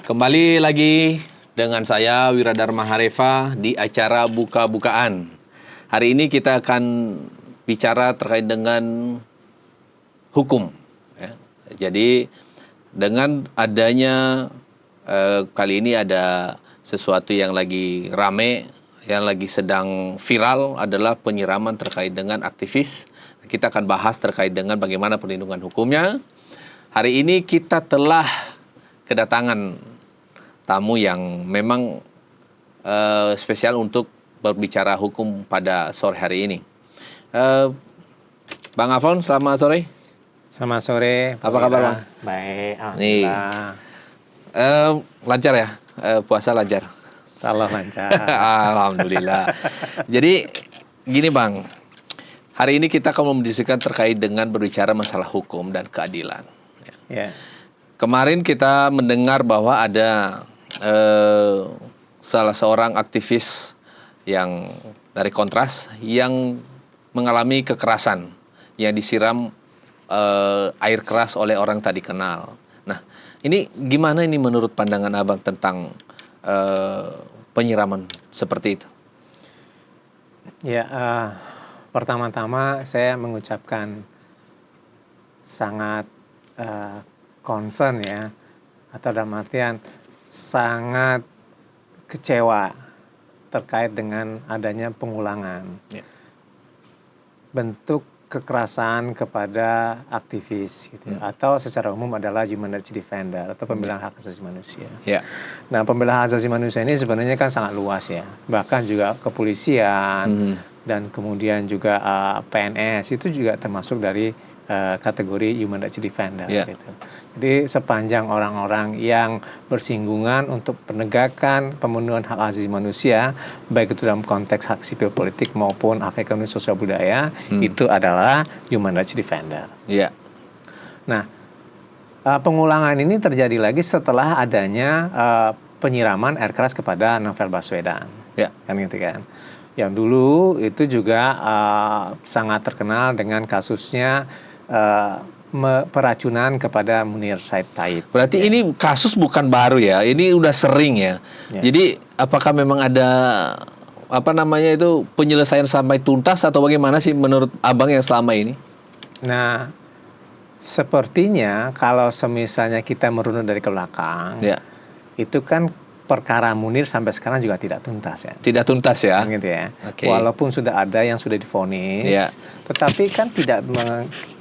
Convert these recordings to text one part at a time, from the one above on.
Kembali lagi dengan saya Wiradharma Hareva di acara Buka-Bukaan. Hari ini kita akan bicara terkait dengan hukum. Ya. Jadi dengan adanya kali ini ada sesuatu yang lagi rame, yang lagi sedang viral adalah penyiraman terkait dengan aktivis. Kita akan bahas terkait dengan bagaimana perlindungan hukumnya. Hari ini kita telah kedatangan tamu yang memang spesial untuk berbicara hukum pada sore hari ini. Bang Afon, selamat sore. Selamat sore. Apa kabar, Bang? Baik, alhamdulillah. Lancar ya? Puasa lancar? Salah lancar. Alhamdulillah. Jadi gini, Bang. Hari ini kita akan mendiskusikan terkait dengan berbicara masalah hukum dan keadilan. Ya. Kemarin kita mendengar bahwa ada salah seorang aktivis yang dari Kontras yang mengalami kekerasan yang disiram air keras oleh orang tak dikenal. Nah, ini gimana ini menurut pandangan Abang tentang penyiraman seperti itu? Ya, pertama-tama saya mengucapkan sangat concern ya, atau dalam artian sangat kecewa terkait dengan adanya pengulangan bentuk kekerasan kepada aktivis gitu, atau secara umum adalah human rights defender atau pembela hak asasi manusia. Nah, pembela hak asasi manusia ini sebenarnya kan sangat luas ya, bahkan juga kepolisian dan kemudian juga PNS itu juga termasuk dari kategori human rights defender gitu. Jadi sepanjang orang-orang yang bersinggungan untuk penegakan pemenuhan hak asasi manusia, baik itu dalam konteks hak sipil politik maupun hak ekonomi sosial budaya, itu adalah human rights defender. Nah, pengulangan ini terjadi lagi setelah adanya penyiraman air keras kepada Novel Baswedan, kan gitu kan. Yang dulu itu juga sangat terkenal dengan kasusnya peracunan kepada Munir Said Taib. Berarti ini kasus bukan baru ya, ini udah sering ya. Jadi apakah memang ada penyelesaian sampai tuntas atau bagaimana sih menurut Abang yang selama ini? Nah, sepertinya kalau semisalnya kita merunut dari ke belakang, itu kan perkara Munir sampai sekarang juga tidak tuntas ya. Tidak tuntas ya. Gitu ya. Walaupun sudah ada yang sudah divonis, tetapi kan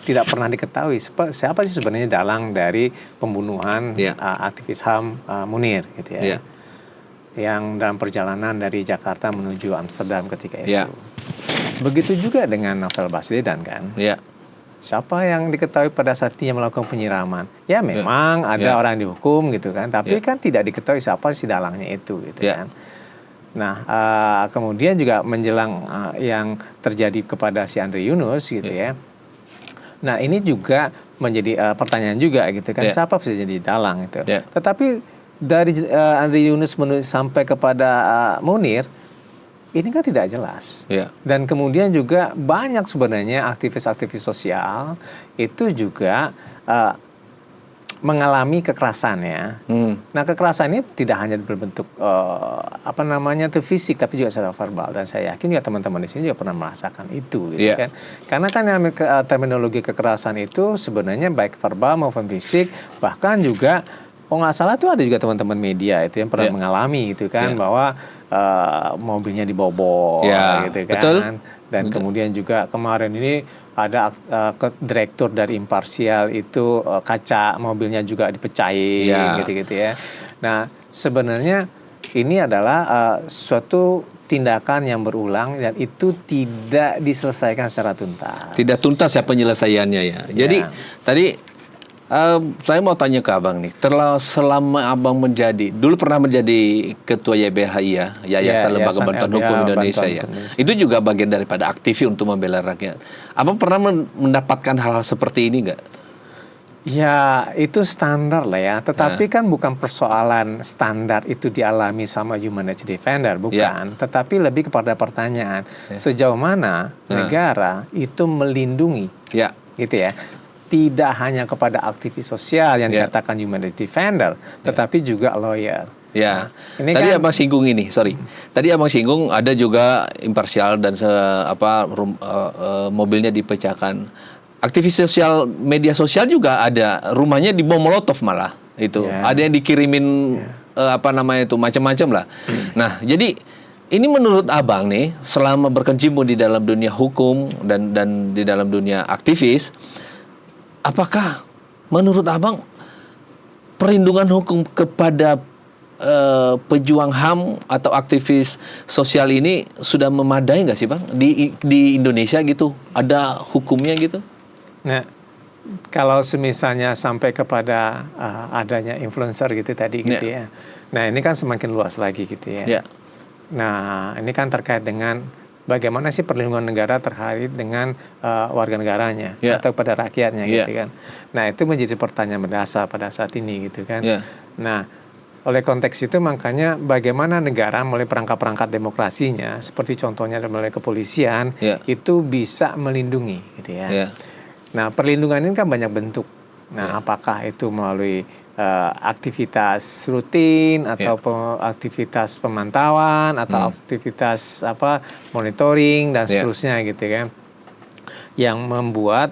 tidak pernah diketahui siapa sih sebenarnya dalang dari pembunuhan aktivis HAM Munir gitu ya. Yang dalam perjalanan dari Jakarta menuju Amsterdam ketika itu. Begitu juga dengan Novel Baswedan kan. Siapa yang diketahui pada saat dia melakukan penyiraman? Ya memang ada orang dihukum gitu kan, tapi kan tidak diketahui siapa si dalangnya itu gitu kan. Nah, kemudian juga menjelang yang terjadi kepada si Andre Yunus gitu ya. Nah, ini juga menjadi pertanyaan juga gitu kan, siapa bisa jadi dalang itu. Tetapi dari Andre Yunus sampai kepada Munir, ini kan tidak jelas. Dan kemudian juga banyak sebenarnya aktivis-aktivis sosial itu juga mengalami kekerasan ya. Nah, kekerasan ini tidak hanya berbentuk fisik, tapi juga secara verbal. Dan saya yakin juga teman-teman di sini juga pernah merasakan itu gitu kan. Karena kan terminologi kekerasan itu sebenarnya baik verbal maupun fisik, bahkan juga nggak salah tuh ada juga teman-teman media itu yang pernah mengalami gitu kan, bahwa mobilnya dibobol gitu kan. Betul. Dan kemudian juga kemarin ini ada direktur dari Imparsial itu kaca mobilnya juga dipecahin gitu-gitu ya. Nah, sebenarnya ini adalah suatu tindakan yang berulang dan itu tidak diselesaikan secara tuntas. Tidak tuntas ya penyelesaiannya ya. Jadi tadi saya mau tanya ke Abang nih, selama Abang dulu pernah menjadi ketua YBHI ya, Yayasan Lembaga Bantuan Hukum Indonesia ya. Itu juga bagian daripada aktivis untuk membela rakyat. Abang pernah mendapatkan hal-hal seperti ini nggak? Ya, itu standar lah ya. Tetapi kan bukan persoalan standar itu dialami sama human rights defender, bukan. Tetapi lebih kepada pertanyaan, sejauh mana negara itu melindungi, gitu ya. tidak hanya kepada aktivis sosial yang dikatakan human rights defender, tetapi juga lawyer. Ya, ini tadi kan, abang singgung ini, sorry. Tadi abang singgung ada juga imparsial dan mobilnya dipecahkan. Aktivis sosial, media sosial juga ada, rumahnya dibom molotov malah itu. Ada yang dikirimin macam-macam lah. Nah, jadi ini menurut abang nih, selama berkecimpung di dalam dunia hukum dan di dalam dunia aktivis, apakah menurut abang perlindungan hukum kepada pejuang HAM atau aktivis sosial ini sudah memadai nggak sih bang di Indonesia gitu? Ada hukumnya gitu? Nah, kalau misalnya sampai kepada adanya influencer gitu tadi gitu ya. Nah, ini kan semakin luas lagi gitu ya. Nah, ini kan terkait dengan bagaimana sih perlindungan negara terkait dengan warga negaranya atau pada rakyatnya gitu kan. Nah, itu menjadi pertanyaan mendasar pada saat ini gitu kan. Nah, oleh konteks itu makanya bagaimana negara melalui perangkat-perangkat demokrasinya seperti contohnya melalui kepolisian itu bisa melindungi gitu ya. Nah, perlindungan ini kan banyak bentuk. Nah, apakah itu melalui aktivitas rutin atau aktivitas pemantauan atau aktivitas monitoring dan seterusnya gitu kan. Yang membuat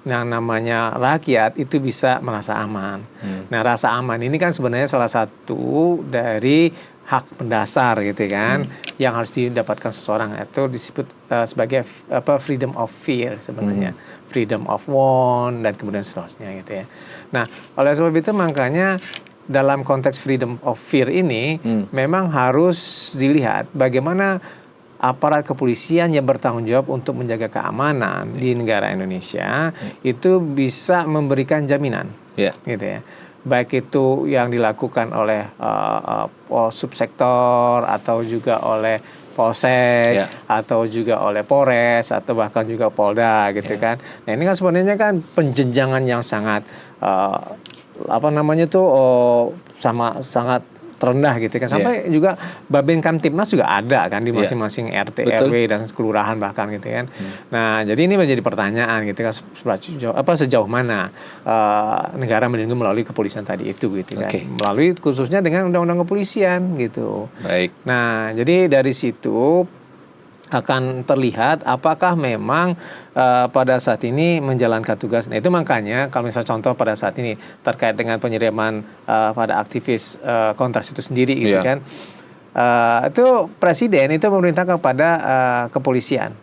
yang namanya rakyat itu bisa merasa aman. Nah, rasa aman ini kan sebenarnya salah satu dari hak mendasar gitu kan, yang harus didapatkan seseorang, itu disebut sebagai freedom of fear sebenarnya, freedom of want dan kemudian seterusnya gitu ya. Nah, oleh sebab itu makanya dalam konteks freedom of fear ini memang harus dilihat bagaimana aparat kepolisian yang bertanggung jawab untuk menjaga keamanan di negara Indonesia itu bisa memberikan jaminan, gitu ya. Baik itu yang dilakukan oleh subsektor atau juga oleh Polsek atau juga oleh Polres atau bahkan juga Polda gitu kan. Nah, ini kan sebenarnya kan penjenjangan yang sangat sangat rendah gitu kan, sampai juga Babin Kamtibmas juga ada kan di masing-masing RT, RW dan kelurahan bahkan gitu kan. Nah, jadi ini menjadi pertanyaan gitu kan, sejauh mana negara melindungi melalui kepolisian tadi itu gitu kan, melalui khususnya dengan undang-undang kepolisian gitu. Nah, jadi dari situ akan terlihat apakah memang pada saat ini menjalankan tugas. Nah, itu makanya kalau misalnya contoh pada saat ini terkait dengan penyiraman pada aktivis kontras itu sendiri gitu kan, itu presiden itu memerintahkan kepada kepolisian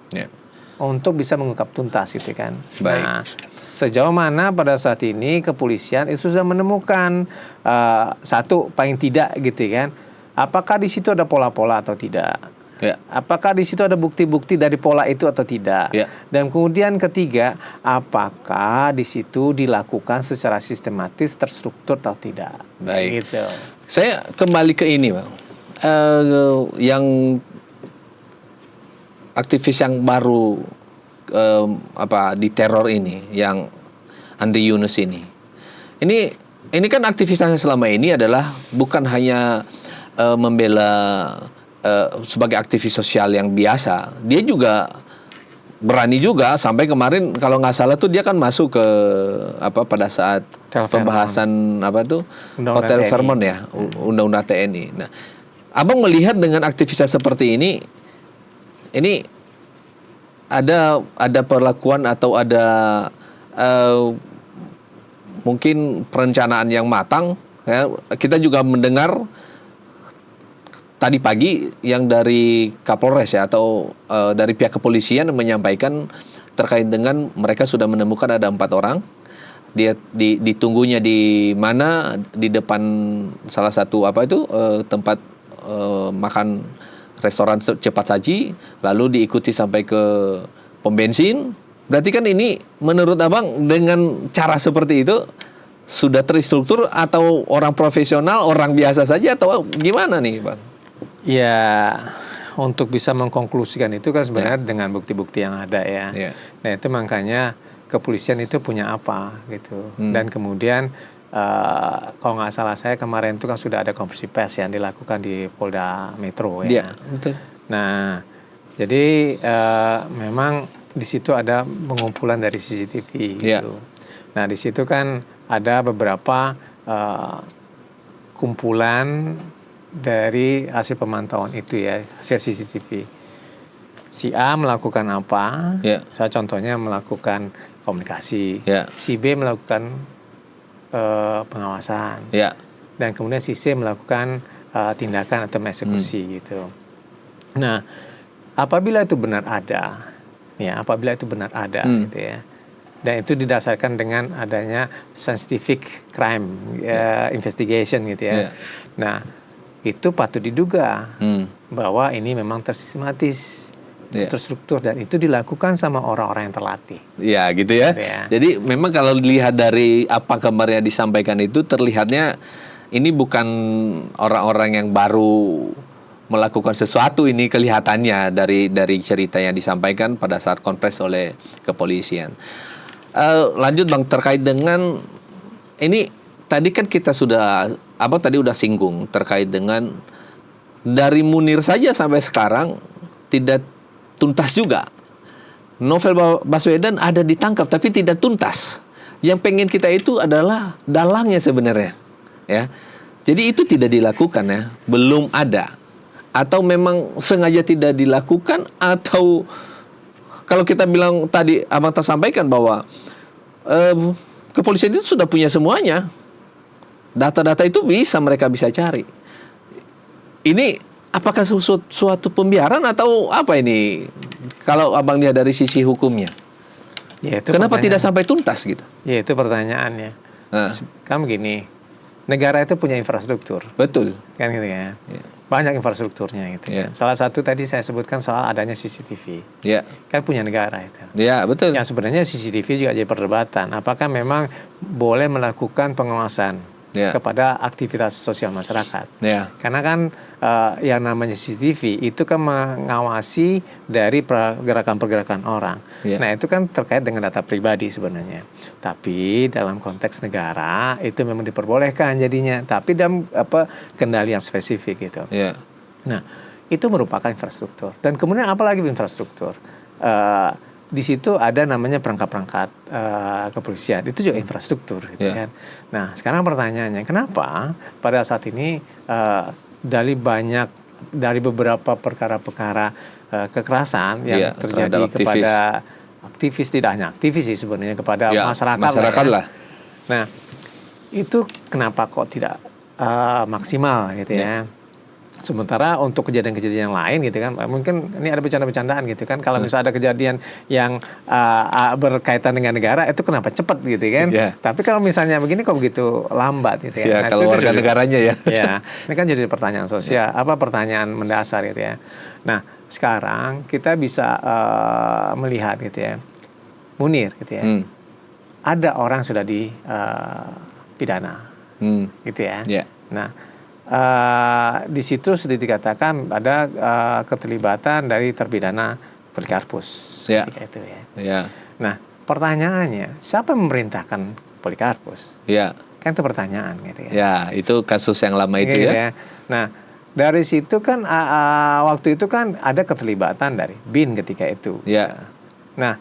untuk bisa mengungkap tuntas gitu kan. Nah, sejauh mana pada saat ini kepolisian itu sudah menemukan satu paling tidak gitu kan, apakah di situ ada pola-pola atau tidak. Apakah di situ ada bukti-bukti dari pola itu atau tidak? Dan kemudian ketiga, apakah di situ dilakukan secara sistematis, terstruktur atau tidak? Gitu. Saya kembali ke ini, bang. Yang aktivis yang baru di teror ini, yang Andri Yunus ini. Ini kan aktivitasnya selama ini adalah bukan hanya membela sebagai aktivis sosial yang biasa, dia juga berani juga sampai kemarin kalau nggak salah tuh dia kan masuk ke pada saat pembahasan Hotel Fairmont ya, undang-undang TNI. Nah, abang melihat dengan aktivisnya seperti ini ada perlakuan atau ada mungkin perencanaan yang matang ya. Kita juga mendengar tadi pagi yang dari Kapolres ya atau dari pihak kepolisian menyampaikan terkait dengan mereka sudah menemukan ada 4 orang. Dia ditunggunya di mana, di depan salah satu tempat makan restoran cepat saji, lalu diikuti sampai ke pom bensin. Berarti kan ini menurut abang dengan cara seperti itu sudah terstruktur atau orang profesional, orang biasa saja atau gimana nih bang? Ya, untuk bisa mengkonklusikan itu kan sebenarnya dengan bukti-bukti yang ada ya. Nah, itu makanya kepolisian itu punya apa gitu. Dan kemudian kalau nggak salah saya kemarin itu kan sudah ada konferensi pers yang dilakukan di Polda Metro ya. Betul. Nah, jadi memang di situ ada pengumpulan dari CCTV gitu. Nah, di situ kan ada beberapa kumpulan dari hasil pemantauan itu ya, hasil CCTV. Si A melakukan apa? Ya. Saya contohnya melakukan komunikasi. Ya. Si B melakukan pengawasan. Ya. Dan kemudian si C melakukan tindakan atau eksekusi gitu. Nah, apabila itu benar ada, gitu ya. Dan itu didasarkan dengan adanya scientific crime investigation gitu ya. Nah, itu patut diduga bahwa ini memang tersistematis, terstruktur, dan itu dilakukan sama orang-orang yang terlatih. Ya, gitu ya. Jadi memang kalau dilihat dari apa kabarnya disampaikan itu, terlihatnya ini bukan orang-orang yang baru melakukan sesuatu, ini kelihatannya dari cerita yang disampaikan pada saat konfres oleh kepolisian. Lanjut Bang, terkait dengan ini tadi kan kita sudah udah singgung terkait dengan dari Munir saja sampai sekarang tidak tuntas juga. Novel Baswedan ada ditangkap tapi tidak tuntas. Yang pengen kita itu adalah dalangnya sebenarnya, ya. Jadi itu tidak dilakukan ya, belum ada. Atau memang sengaja tidak dilakukan, atau kalau kita bilang tadi Abang tersampaikan bahwa kepolisian itu sudah punya semuanya. Data-data itu mereka bisa cari. Ini apakah suatu pembiaran atau apa ini? Kalau Abang lihat dari sisi hukumnya. Ya, itu kenapa tidak sampai tuntas gitu? Ya, itu pertanyaannya. Kan begini, negara itu punya infrastruktur. Betul. Kan gitu ya. Banyak infrastrukturnya gitu. Salah satu tadi saya sebutkan soal adanya CCTV. Kan punya negara itu. Ya, betul. Yang sebenarnya CCTV juga jadi perdebatan. Apakah memang boleh melakukan pengawasan kepada aktivitas sosial masyarakat? Karena kan yang namanya CCTV itu kan mengawasi dari pergerakan-pergerakan orang. Nah, itu kan terkait dengan data pribadi sebenarnya. Tapi dalam konteks negara itu memang diperbolehkan jadinya. Tapi dalam kendali yang spesifik gitu. Nah, itu merupakan infrastruktur. Dan kemudian apalagi infrastruktur? Di situ ada namanya perangkat-perangkat kepolisian. Itu juga infrastruktur gitu kan. Nah, sekarang pertanyaannya, kenapa pada saat ini dari beberapa perkara-perkara kekerasan yang terjadi kepada aktivis, tidak hanya aktivis sih sebenarnya, kepada masyarakat lah. Nah, itu kenapa kok tidak maksimal gitu ya? Sementara untuk kejadian-kejadian yang lain gitu kan, mungkin ini ada bercanda-bercandaan gitu kan, kalau misalnya ada kejadian yang berkaitan dengan negara, itu kenapa cepat gitu kan. Tapi kalau misalnya begini kok begitu lambat gitu ya. Nah, kalau warga negaranya ya. Ini kan jadi pertanyaan sosial, pertanyaan mendasar gitu ya. Nah, sekarang kita bisa melihat gitu ya, Munir gitu ya. Ada orang sudah dipidana gitu ya. Nah, di situ sudah dikatakan ada keterlibatan dari terpidana Polikarpus. Itu ya. Nah, pertanyaannya, siapa yang memerintahkan Polikarpus? Kan itu pertanyaan gitu ya. Ya, itu kasus yang lama itu ya. Nah, dari situ kan waktu itu kan ada keterlibatan dari BIN ketika itu. Nah,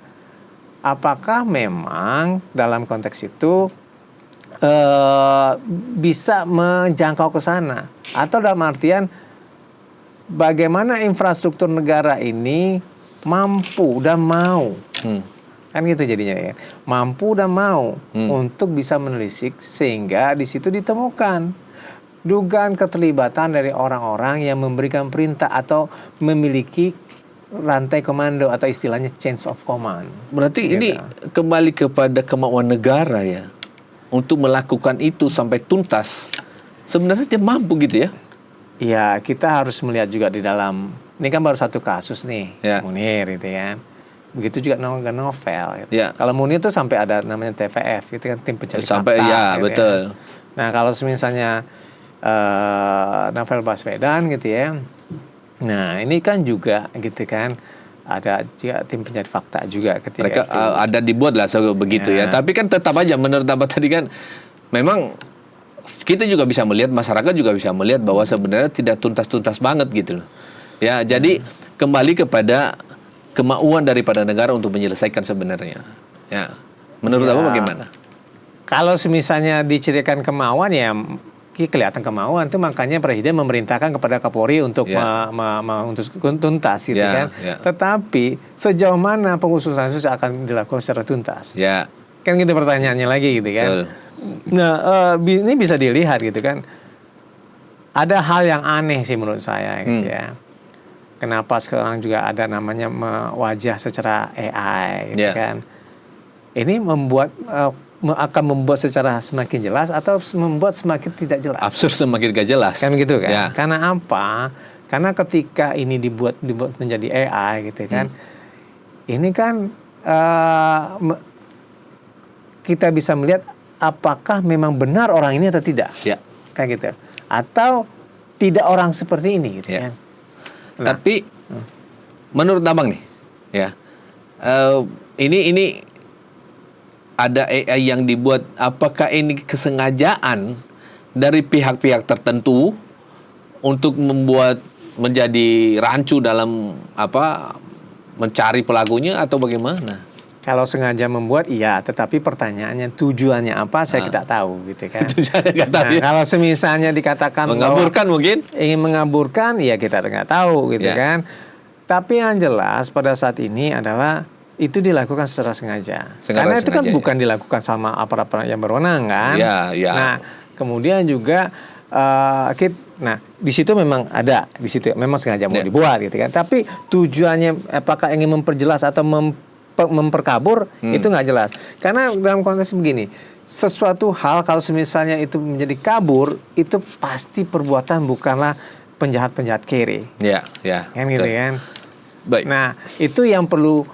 apakah memang dalam konteks itu bisa menjangkau ke sana, atau dalam artian bagaimana infrastruktur negara ini mampu dan mau kan gitu jadinya ya, mampu dan mau untuk bisa menelisik sehingga di situ ditemukan dugaan keterlibatan dari orang-orang yang memberikan perintah atau memiliki rantai komando atau istilahnya chains of command. Berarti gitu. Ini kembali kepada kemauan negara ya untuk melakukan itu sampai tuntas. Sebenarnya dia mampu gitu ya? Iya, kita harus melihat juga di dalam, ini kan baru satu kasus nih, Munir gitu ya. Begitu juga novel. Gitu. Kalau Munir itu sampai ada namanya TPF, itu kan tim pencari fakta. Sampai gitu betul. Ya. Nah, kalau misalnya Novel Baswedan gitu ya. Nah, ini kan juga gitu kan, ada juga tim pencari fakta juga ketika mereka itu. Ada dibuat lah begitu ya. Tapi kan tetap aja menurut Abang tadi kan, memang kita juga bisa melihat, masyarakat juga bisa melihat bahwa sebenarnya tidak tuntas-tuntas banget gitu loh. Ya, jadi kembali kepada kemauan daripada negara untuk menyelesaikan sebenarnya. Ya. Menurut Abang bagaimana? kalau misalnya dicirikan kemauan ya kelihatan kemauan itu, makanya Presiden memerintahkan kepada Kapolri untuk untuk tuntas gitu kan. Tetapi sejauh mana pengkhususan itu akan dilakukan secara tuntas? Kan gitu pertanyaannya lagi gitu kan. Nah, ini bisa dilihat gitu kan. Ada hal yang aneh sih menurut saya gitu ya. Kenapa sekarang juga ada namanya wajah secara AI gitu kan. Ini akan membuat secara semakin jelas atau membuat semakin tidak jelas. Absurd, semakin gak jelas. Kan gitu kan. Karena apa? Karena ketika ini dibuat menjadi AI gitu kan. Ini kan kita bisa melihat apakah memang benar orang ini atau tidak. Kan gitu. Atau tidak orang seperti ini gitu kan. Nah, tapi menurut Abang nih, ini ada AI yang dibuat, apakah ini kesengajaan dari pihak-pihak tertentu untuk membuat menjadi rancu dalam mencari pelakunya atau bagaimana? Kalau sengaja membuat iya, tetapi pertanyaannya tujuannya apa saya tidak tahu gitu kan. Tujuannya nggak tahu. Kalau semisalnya dikatakan mengaburkan mungkin ingin mengaburkan, ya kita nggak tahu gitu kan. Tapi yang jelas pada saat ini adalah itu dilakukan secara sengaja. Karena itu kan bukan dilakukan sama aparat yang berwenang kan. Nah, kemudian juga di situ memang ada, di situ memang sengaja mau dibuat gitu kan. Tapi tujuannya apakah ingin memperjelas atau memperkabur itu nggak jelas. Karena dalam konteks begini, sesuatu hal kalau misalnya itu menjadi kabur, itu pasti perbuatan bukanlah penjahat-penjahat kere. Kan gitu kan. Baik. Nah, itu yang perlu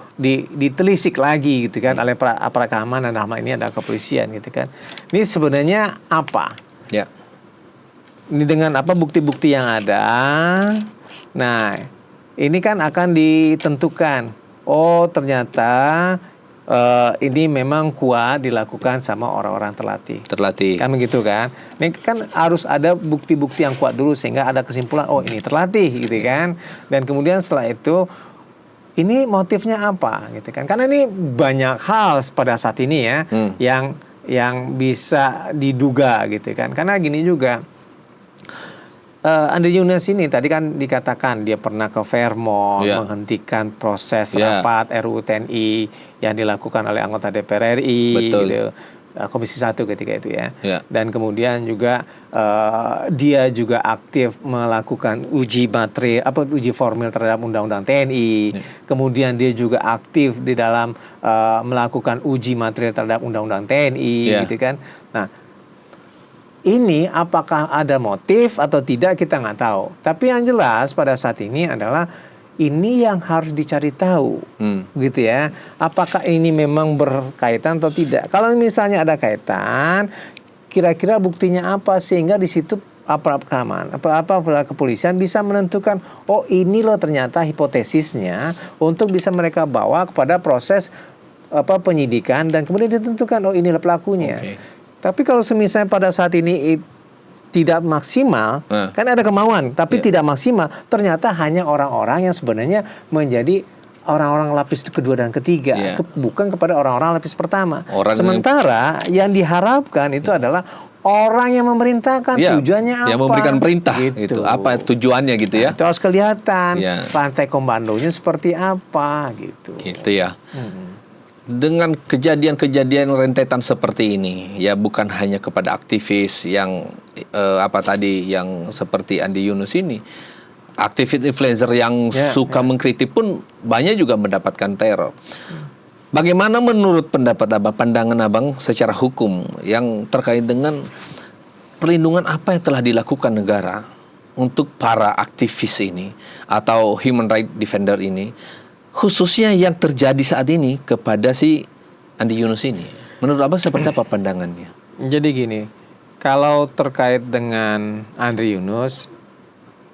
ditelisik lagi gitu kan oleh aparat keamanan, dalam hal ini ada kepolisian gitu kan. Ini sebenarnya apa? Ini dengan bukti-bukti yang ada. Nah, ini kan akan ditentukan. Oh, ternyata ini memang kuat dilakukan sama orang-orang terlatih. Kan begitu kan? Ini kan harus ada bukti-bukti yang kuat dulu sehingga ada kesimpulan, oh ini terlatih gitu kan. Dan kemudian setelah itu ini motifnya apa gitu kan? Karena ini banyak hal pada saat ini ya yang bisa diduga gitu kan. Karena gini juga, Andri Yunus ini tadi kan dikatakan dia pernah ke Fairmont menghentikan proses rapat RUU TNI yang dilakukan oleh anggota DPR RI gitu. Komisi 1 ketika itu ya. Dan kemudian juga dia juga aktif melakukan uji formil terhadap undang-undang TNI. Kemudian dia juga aktif di dalam melakukan uji material terhadap undang-undang TNI gitu kan. Nah, ini apakah ada motif atau tidak kita nggak tahu. Tapi yang jelas pada saat ini adalah ini yang harus dicari tahu, gitu ya. Apakah ini memang berkaitan atau tidak? Kalau misalnya ada kaitan, kira-kira buktinya apa sehingga di situ aparat keamanan, aparat kepolisian bisa menentukan, oh ini loh ternyata hipotesisnya untuk bisa mereka bawa kepada proses penyidikan dan kemudian ditentukan, oh inilah pelakunya. Tapi kalau misalnya pada saat ini tidak maksimal, kan ada kemauan, tapi tidak maksimal, ternyata hanya orang-orang yang sebenarnya menjadi orang-orang lapis kedua dan ketiga, bukan kepada orang-orang lapis pertama. Sementara yang diharapkan itu adalah orang yang memerintahkan, tujuannya apa? Yang memberikan perintah, gitu. Apa tujuannya gitu ya? Itu harus kelihatan, rantai komandonya seperti apa, gitu. Gitu ya. Dengan kejadian-kejadian rentetan seperti ini, ya bukan hanya kepada aktivis yang yang seperti Andi Yunus ini, aktivis influencer yang suka mengkritik pun banyak juga mendapatkan teror. Bagaimana menurut pandangan Abang secara hukum yang terkait dengan perlindungan apa yang telah dilakukan negara untuk para aktivis ini atau human right defender ini? Khususnya yang terjadi saat ini kepada si Andi Yunus ini. Menurut Abang seperti apa pandangannya? Jadi gini, kalau terkait dengan Andri Yunus,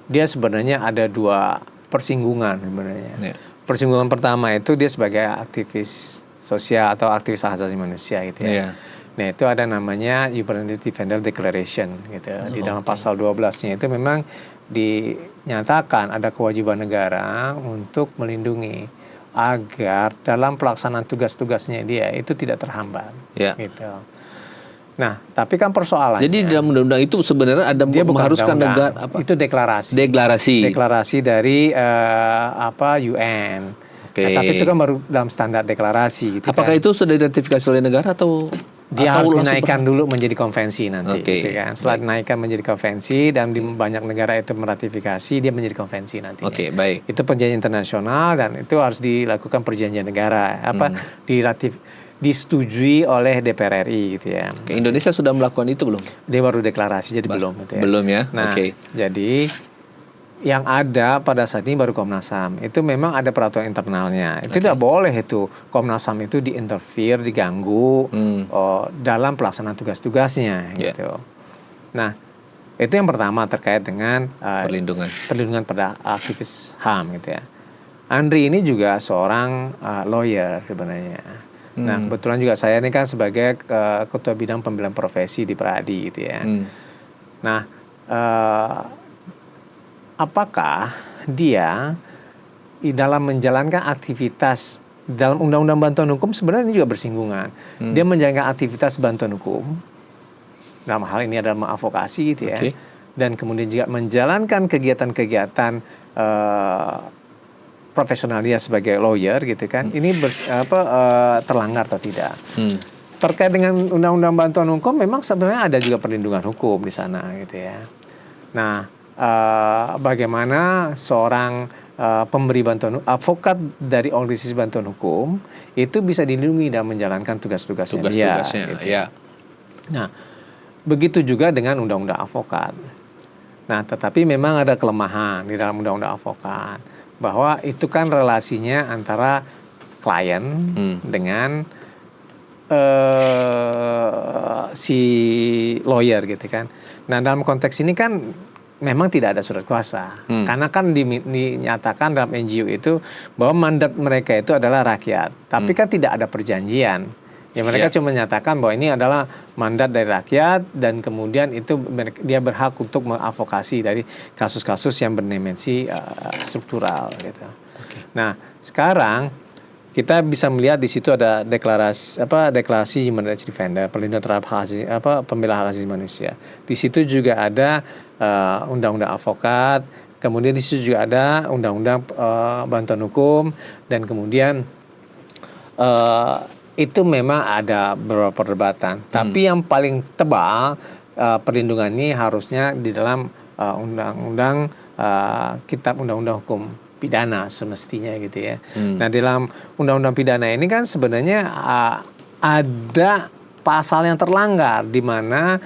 dia sebenarnya ada dua persinggungan sebenarnya. Persinggungan pertama itu dia sebagai aktivis sosial atau aktivis hak asasi manusia gitu ya. Nah, itu ada namanya Human Rights Defender Declaration gitu. Di dalam pasal 12-nya itu memang dinyatakan ada kewajiban negara untuk melindungi agar dalam pelaksanaan tugas-tugasnya dia itu tidak terhambat gitu. Nah, tapi kan persoalannya. Jadi dalam undang-undang itu sebenarnya ada dia mengharuskan negara apa? Itu deklarasi. Deklarasi dari UN. Okay. Nah, tapi itu kan baru dalam standar deklarasi. Gitu apakah itu sudah diratifikasi oleh negara atau? Dia harus dinaikkan dulu menjadi konvensi nanti, gitu kan. Setelah dinaikkan menjadi konvensi dan di banyak negara itu meratifikasi, dia menjadi konvensi nantinya. Baik. Itu perjanjian internasional dan itu harus dilakukan perjanjian negara, disetujui oleh DPR RI, gitu ya. Indonesia sudah melakukan itu belum? Dia baru deklarasi, jadi belum. Gitu ya. Belum ya. Nah, jadi yang ada pada saat ini baru Komnas HAM. Itu memang ada peraturan internalnya. Itu tidak boleh itu Komnas HAM itu diinterfere, diganggu dalam pelaksanaan tugas-tugasnya. Gitu. Nah, itu yang pertama terkait dengan perlindungan pada aktivis HAM. Gitu ya. Andri ini juga seorang lawyer sebenarnya. Nah, kebetulan juga saya ini kan sebagai ketua bidang pembelian profesi di Peradi. Gitu ya. Nah, apakah dia dalam menjalankan aktivitas dalam undang-undang bantuan hukum sebenarnya ini juga bersinggungan. Dia menjalankan aktivitas bantuan hukum, dalam hal ini adalah mengadvokasi, gitu ya. Dan kemudian juga menjalankan kegiatan-kegiatan profesional dia sebagai lawyer, gitu kan. Ini terlanggar atau tidak? Terkait dengan undang-undang bantuan hukum, memang sebenarnya ada juga perlindungan hukum di sana, gitu ya. Nah, bagaimana seorang pemberi bantuan advokat dari organisasi bantuan hukum itu bisa dilindungi dalam menjalankan tugas-tugasnya dia. Gitu. Ya. Nah, begitu juga dengan undang-undang advokat. Nah, tetapi memang ada kelemahan di dalam undang-undang advokat bahwa itu kan relasinya antara klien dengan si lawyer, gitu kan. Nah, dalam konteks ini kan memang tidak ada surat kuasa. Karena kan dinyatakan dalam NGO itu bahwa mandat mereka itu adalah rakyat. Tapi kan tidak ada perjanjian. Ya mereka cuma menyatakan bahwa ini adalah mandat dari rakyat dan kemudian itu dia berhak untuk mengadvokasi dari kasus-kasus yang berdimensi struktural, gitu. Nah, sekarang kita bisa melihat di situ ada deklarasi Human Rights Defender, perlindungan terhadap pembela hak asasi manusia. Di situ juga ada undang-undang advokat, kemudian di situ juga ada undang-undang bantuan hukum, dan kemudian itu memang ada beberapa perdebatan. Tapi yang paling tebal perlindungan ini harusnya di dalam kitab undang-undang hukum pidana semestinya, gitu ya. Nah, dalam undang-undang pidana ini kan sebenarnya ada pasal yang terlanggar di mana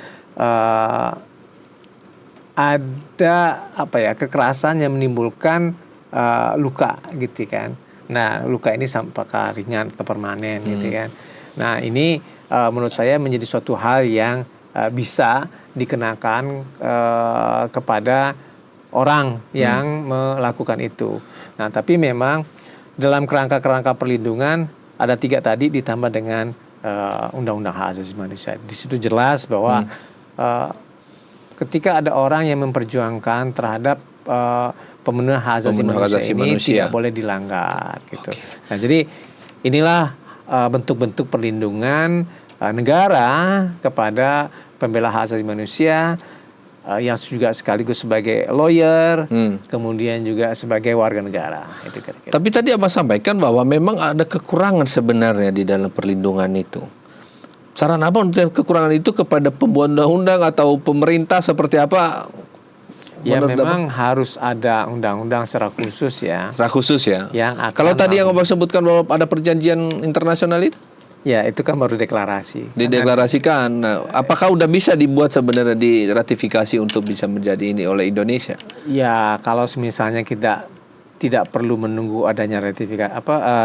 ada kekerasan yang menimbulkan luka, gitu kan. Nah, luka ini apakah ringan atau permanen, gitu kan. Nah, ini menurut saya menjadi suatu hal yang bisa dikenakan kepada orang yang melakukan itu. Nah, tapi memang dalam kerangka-kerangka perlindungan ada 3 tadi ditambah dengan undang-undang hak asasi manusia. Di situ jelas bahwa ketika ada orang yang memperjuangkan terhadap pemenuhan hak asasi manusia tidak boleh dilanggar, gitu. Nah, jadi inilah bentuk-bentuk perlindungan negara kepada pembela hak asasi manusia yang juga sekaligus sebagai lawyer, kemudian juga sebagai warga negara. Itu kira-kira. Tapi tadi Abang sampaikan bahwa memang ada kekurangan sebenarnya di dalam perlindungan itu. Saran Abang untuk kekurangan itu kepada pembuat undang-undang atau pemerintah seperti apa? Ya, memang harus ada undang-undang secara khusus ya. Secara khusus ya. Kalau tadi yang Abang sebutkan bahwa ada perjanjian internasional itu? Ya, itu kan baru deklarasi. Dideklarasikan. Nah, apakah udah bisa dibuat sebenarnya diratifikasi untuk bisa menjadi ini oleh Indonesia? Ya, kalau misalnya kita tidak perlu menunggu adanya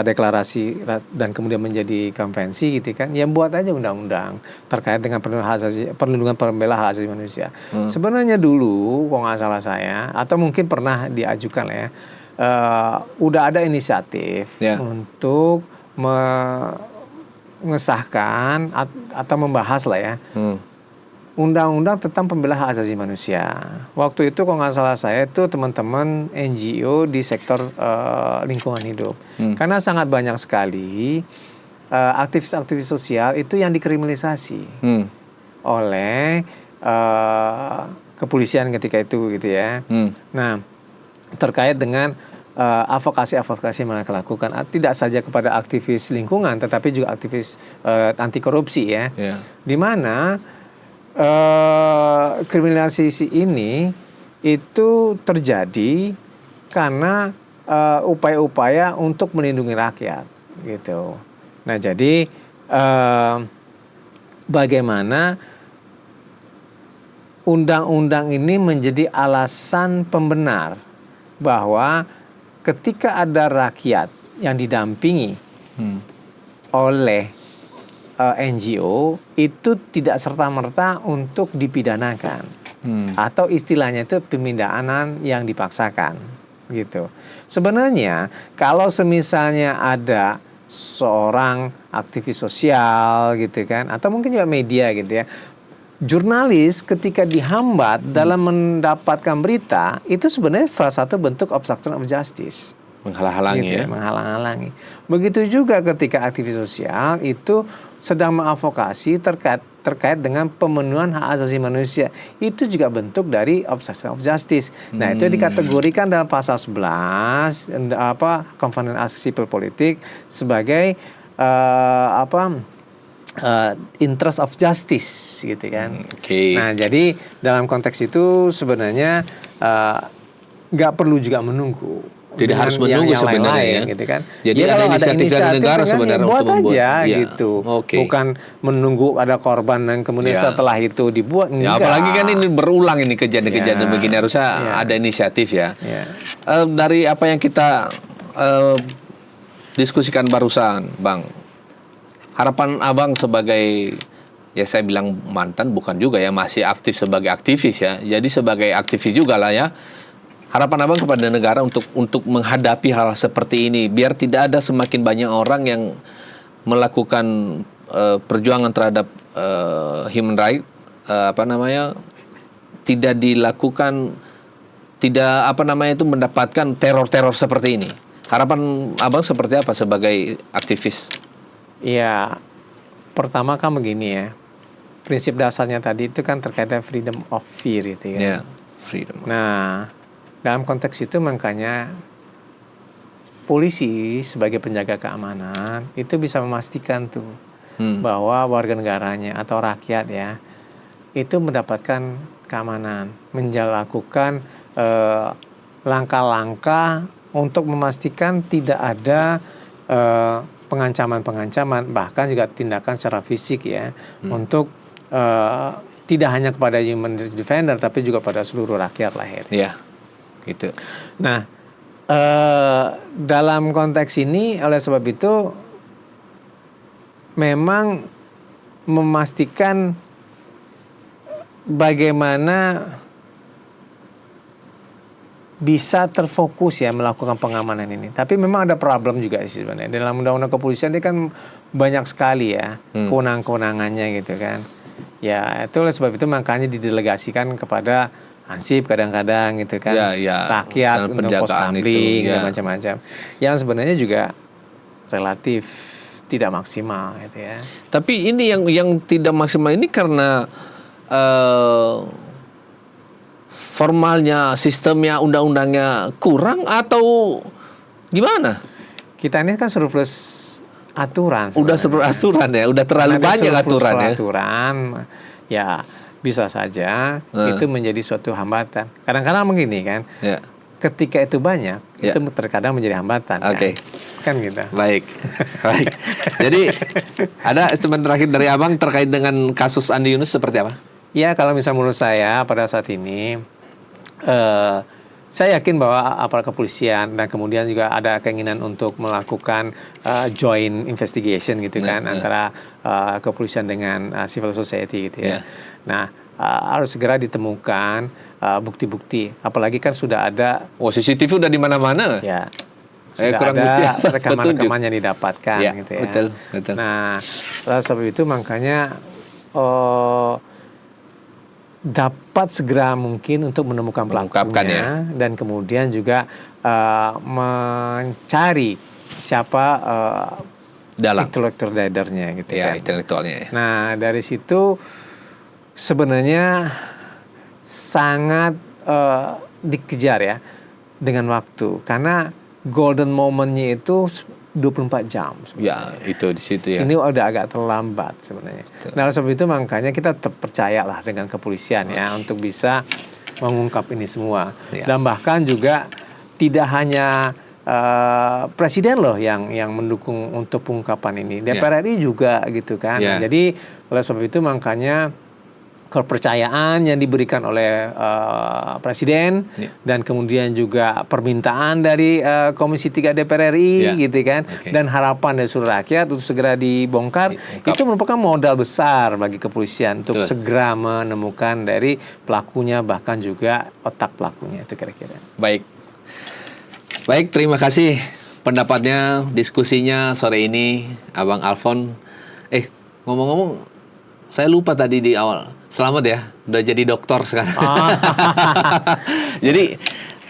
deklarasi dan kemudian menjadi konvensi, gitu kan. Ya, buat aja undang-undang terkait dengan perlindungan pembela hak asasi manusia. Sebenarnya dulu, kalau nggak salah saya, atau mungkin pernah diajukan ya, udah ada inisiatif untuk mengesahkan atau membahas lah ya undang-undang tentang pembela hak asasi manusia. Waktu itu kalau nggak salah saya itu teman-teman NGO di sektor lingkungan hidup, karena sangat banyak sekali aktivis-aktivis sosial itu yang dikriminalisasi. oleh kepolisian ketika itu gitu ya. Nah, terkait dengan advokasi yang mereka lakukan tidak saja kepada aktivis lingkungan tetapi juga aktivis anti korupsi ya. Di mana kriminalisasi ini itu terjadi karena upaya-upaya untuk melindungi rakyat gitu. Nah, jadi bagaimana undang-undang ini menjadi alasan pembenar bahwa ketika ada rakyat yang didampingi oleh NGO itu tidak serta-merta untuk dipidanakan atau istilahnya itu pemindahan yang dipaksakan gitu. Sebenarnya kalau semisalnya ada seorang aktivis sosial gitu kan atau mungkin juga media gitu ya, jurnalis ketika dihambat dalam mendapatkan berita itu sebenarnya salah satu bentuk obstruction of justice, menghalang-halangi gitu, menghalang-halangi. Begitu juga ketika aktivis sosial itu sedang mengadvokasi terkait dengan pemenuhan hak asasi manusia, itu juga bentuk dari obstruction of justice. Nah, itu dikategorikan dalam pasal 11 Konvensi Hak Sipil Politik sebagai interest of justice gitu kan. Nah, jadi dalam konteks itu sebenarnya nggak perlu juga menunggu. Tidak harus menunggu yang sebenarnya lain, gitu kan. Jadi ada inisiatif dari negara sebenarnya untuk membuat aja gitu. Bukan menunggu ada korban dan kemudian setelah itu dibuat. Ya, apalagi kan ini berulang ini kejadian-kejadian begini harusnya ada inisiatif ya. Dari apa yang kita diskusikan barusan, Bang. Harapan Abang sebagai, ya saya bilang mantan, bukan juga ya, masih aktif sebagai aktivis ya. Jadi sebagai aktivis juga lah ya. Harapan Abang kepada negara untuk menghadapi hal seperti ini, biar tidak ada semakin banyak orang yang melakukan perjuangan terhadap human right, tidak dilakukan, itu mendapatkan teror-teror seperti ini. Harapan Abang seperti apa sebagai aktivis? Ya, pertama kan begini ya, prinsip dasarnya tadi itu kan terkait dengan freedom of fear itu ya. Freedom. Nah, dalam konteks itu makanya polisi sebagai penjaga keamanan itu bisa memastikan tuh bahwa warga negaranya atau rakyat ya itu mendapatkan keamanan, melakukan langkah-langkah untuk memastikan tidak ada pengancaman-pengancaman, bahkan juga tindakan secara fisik ya untuk tidak hanya kepada human rights defender tapi juga pada seluruh rakyat lah ya. Gitu. Nah, dalam konteks ini oleh sebab itu memang memastikan bagaimana bisa terfokus ya melakukan pengamanan ini. Tapi memang ada problem juga sih sebenarnya. Dalam undang-undang kepolisian ini kan banyak sekali ya kewenangan-kewenangannya gitu kan. Ya, itu oleh sebab itu makanya didelegasikan kepada Hansip kadang-kadang gitu kan, rakyat untuk pos kamling gitu, macam-macam. Yang sebenarnya juga relatif tidak maksimal gitu ya. Tapi ini yang tidak maksimal ini karena formalnya, sistemnya, undang-undangnya kurang atau gimana? Kita ini kan surplus aturan. Udah surplus aturan ya, udah terlalu banyak aturan ya. Ya bisa saja itu menjadi suatu hambatan. Kadang-kadang begini kan, ketika itu banyak, itu terkadang menjadi hambatan. Kan gitu. Baik. Jadi ada statement terakhir dari Abang terkait dengan kasus Andi Yunus seperti apa? Ya, kalau misalnya menurut saya pada saat ini, saya yakin bahwa aparat kepolisian dan kemudian juga ada keinginan untuk melakukan joint investigation gitu kan antara kepolisian dengan civil society gitu ya. Nah, harus segera ditemukan bukti-bukti. Apalagi kan sudah ada CCTV udah di mana-mana. Ya. Sudah ada rekaman-rekaman yang didapatkan gitu ya. Betul. Nah, sebab itu makanya dapat segera mungkin untuk menemukan pelakunya dan kemudian juga mencari siapa intellectual leadernya gitu ya, intelektualnya. Nah, dari situ sebenarnya sangat dikejar ya dengan waktu, karena golden momentnya itu 24 jam. Ya, itu di situ ya. Ini udah agak terlambat sebenarnya. Nah, oleh sebab itu makanya kita percayalah dengan kepolisian ya untuk bisa mengungkap ini semua. Ya. Dan bahkan juga tidak hanya presiden loh yang mendukung untuk pengungkapan ini, DPR RI juga gitu kan. Ya. Jadi oleh sebab itu makanya kepercayaan yang diberikan oleh presiden dan kemudian juga permintaan dari Komisi 3 DPR RI gitu kan, dan harapan dari seluruh rakyat untuk segera dibongkar, itu merupakan modal besar bagi kepolisian untuk segera menemukan dari pelakunya, bahkan juga otak pelakunya. Itu kira-kira. Baik, terima kasih pendapatnya, diskusinya sore ini, Abang Alfon. Ngomong-ngomong, saya lupa tadi di awal. Selamat ya, udah jadi dokter sekarang. Jadi,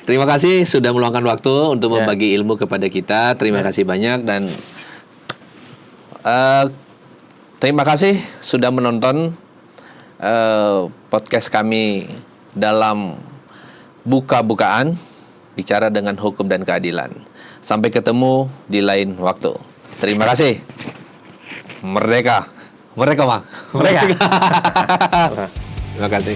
terima kasih sudah meluangkan waktu untuk membagi ilmu kepada kita. Terima kasih banyak, dan terima kasih sudah menonton podcast kami dalam Buka-bukaan, bicara dengan hukum dan keadilan. Sampai ketemu di lain waktu. Terima kasih. Merdeka, Bang. Merdeka. Terima kasih.